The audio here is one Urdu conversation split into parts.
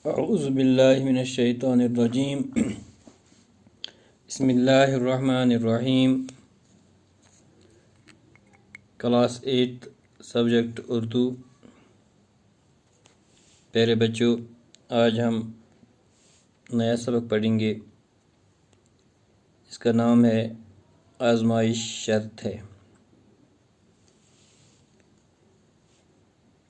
اعوذ باللہ من الشیطان الرجیم بسم اللہ الرحمن الرحیم۔ Class 8 subject Urdu. پیارے بچوں، آج ہم نیا سبق پڑھیں گے، اس کا نام ہے آزمائش شرط ہے۔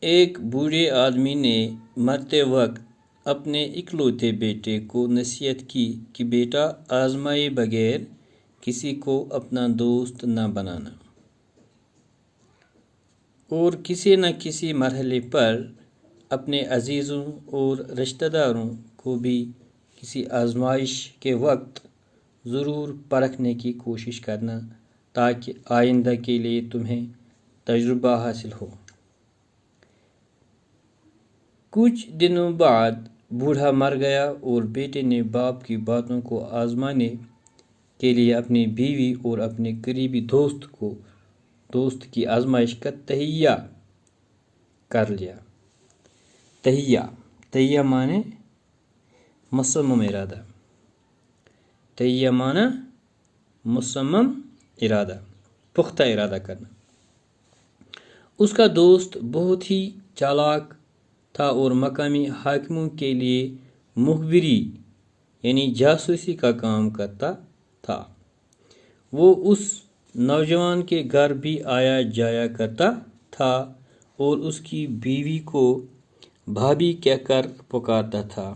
ایک بوڑھے آدمی نے مرتے وقت اپنے اکلوتے بیٹے کو نصیحت کی کہ بیٹا، آزمائے بغیر کسی کو اپنا دوست نہ بنانا، اور کسی نہ کسی مرحلے پر اپنے عزیزوں اور رشتہ داروں کو بھی کسی آزمائش کے وقت ضرور پرکھنے کی کوشش کرنا، تاکہ آئندہ کے لیے تمہیں تجربہ حاصل ہو۔ کچھ دنوں بعد بوڑھا مر گیا اور بیٹے نے باپ کی باتوں کو آزمانے کے لیے اپنی بیوی اور اپنے قریبی دوست کی آزمائش کا تہیہ کر لیا۔ تہیہ معنی مصمم ارادہ، تہیہ معنی مصمم ارادہ، پختہ ارادہ کرنا۔ اس کا دوست بہت ہی چالاک تھا اور مقامی حاکموں کے لیے مخبری یعنی جاسوسی کا کام کرتا تھا۔ وہ اس نوجوان کے گھر بھی آیا جایا کرتا تھا اور اس کی بیوی کو بھابھی کہہ کر پکارتا تھا۔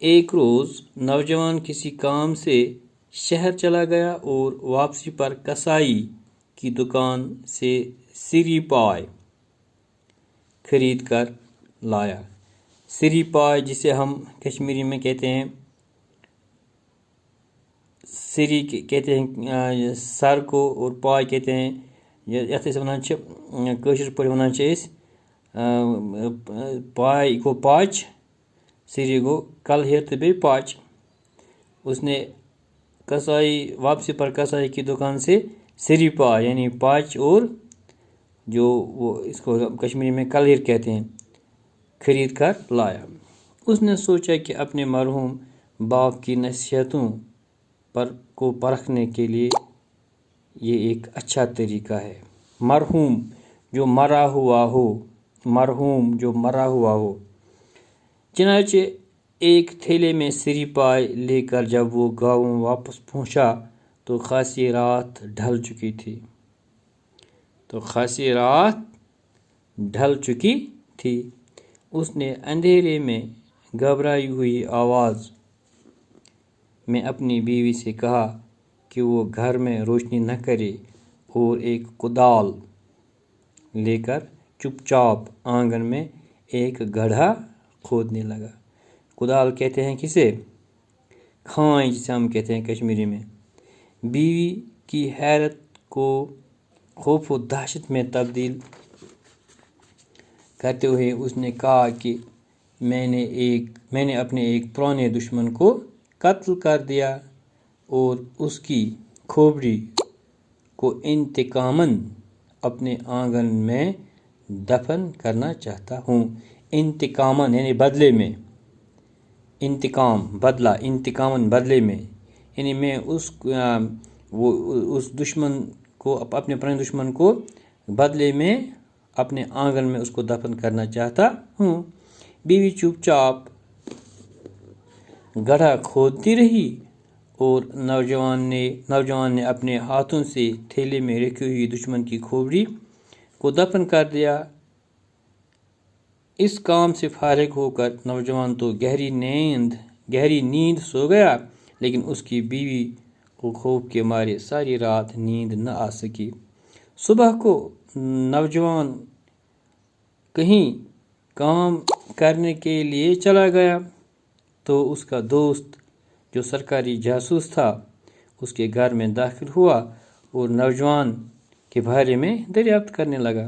ایک روز نوجوان کسی کام سے شہر چلا گیا اور واپسی پر کسائی کی دکان سے سری پائے خرید کر لایا۔ سری پائے جسے ہم کشمیری میں کہتے ہیں سری کہتے ہیں سر کو، اور پائے کہتے ہیں یتھ ونان کٲشِر پٲٹھۍ ونان چھِ أسۍ پائے گو پاچ، سری گو کلہیر تہٕ بیٚیہِ پاچ۔ اس نے کسائی واپسی پر کسائی کی دکان سے سری پائے یعنی پاچ اور جو وہ اس کو کشمیری میں کلہیر کہتے ہیں خرید کر لایا۔ اس نے سوچا کہ اپنے مرحوم باپ کی نصیحتوں کو پرکھنے کے لیے یہ ایک اچھا طریقہ ہے۔ مرحوم جو مرا ہوا ہو۔ چنانچہ ایک تھیلے میں سری پائے لے کر جب وہ گاؤں واپس پہنچا تو خاصی رات ڈھل چکی تھی۔ اس نے اندھیرے میں گھبرائی ہوئی آواز میں اپنی بیوی سے کہا کہ وہ گھر میں روشنی نہ کرے اور ایک کدال لے کر چپ چاپ آنگن میں ایک گڑھا کھودنے لگا۔ کدال کہتے ہیں کسے؟ کھانچ جسے ہم کہتے ہیں کشمیری میں۔ بیوی کی حیرت کو خوف و دہشت میں تبدیل کرتے ہوئے اس نے کہا کہ میں نے اپنے ایک پرانے دشمن کو قتل کر دیا اور اس کی کھوپڑی کو انتقاماً اپنے آنگن میں دفن کرنا چاہتا ہوں۔ انتقاماً یعنی بدلے میں، انتقام بدلہ، انتقاماً بدلے میں، یعنی میں اس دشمن کو، اپنے پرانے دشمن کو بدلے میں اپنے آنگن میں اس کو دفن کرنا چاہتا ہوں۔ بیوی چپ چاپ گڑھا کھودتی رہی اور نوجوان نے اپنے ہاتھوں سے تھیلے میں رکھی ہوئی دشمن کی کھوپڑی کو دفن کر دیا۔ اس کام سے فارغ ہو کر نوجوان تو گہری نیند سو گیا، لیکن اس کی بیوی کو خوف کے مارے ساری رات نیند نہ آ سکی۔ صبح کو نوجوان کہیں کام کرنے کے لیے چلا گیا تو اس کا دوست جو سرکاری جاسوس تھا اس کے گھر میں داخل ہوا اور نوجوان کے بارے میں دریافت کرنے لگا۔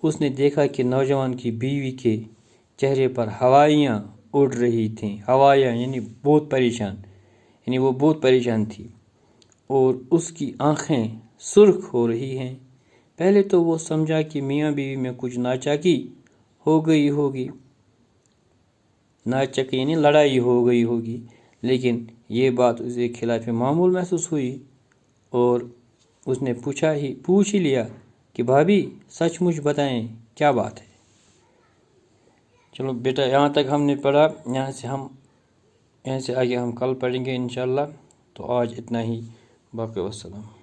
اس نے دیکھا کہ نوجوان کی بیوی کے چہرے پر ہوائیاں اڑ رہی تھیں۔ ہوائیاں یعنی بہت پریشان، یعنی وہ بہت پریشان تھی اور اس کی آنکھیں سرخ ہو رہی ہیں۔ پہلے تو وہ سمجھا کہ میاں بیوی میں کچھ ناچاکی ہو گئی ہوگی، ناچک یعنی لڑائی ہو گئی ہوگی، لیکن یہ بات اسے خلاف معمول محسوس ہوئی اور اس نے پوچھ ہی لیا کہ بھابھی سچ مجھ بتائیں کیا بات ہے۔ چلو بیٹا یہاں تک ہم نے پڑھا، یہاں سے آگے ہم کل پڑھیں گے انشاءاللہ۔ تو آج اتنا ہی، باقی والسلام۔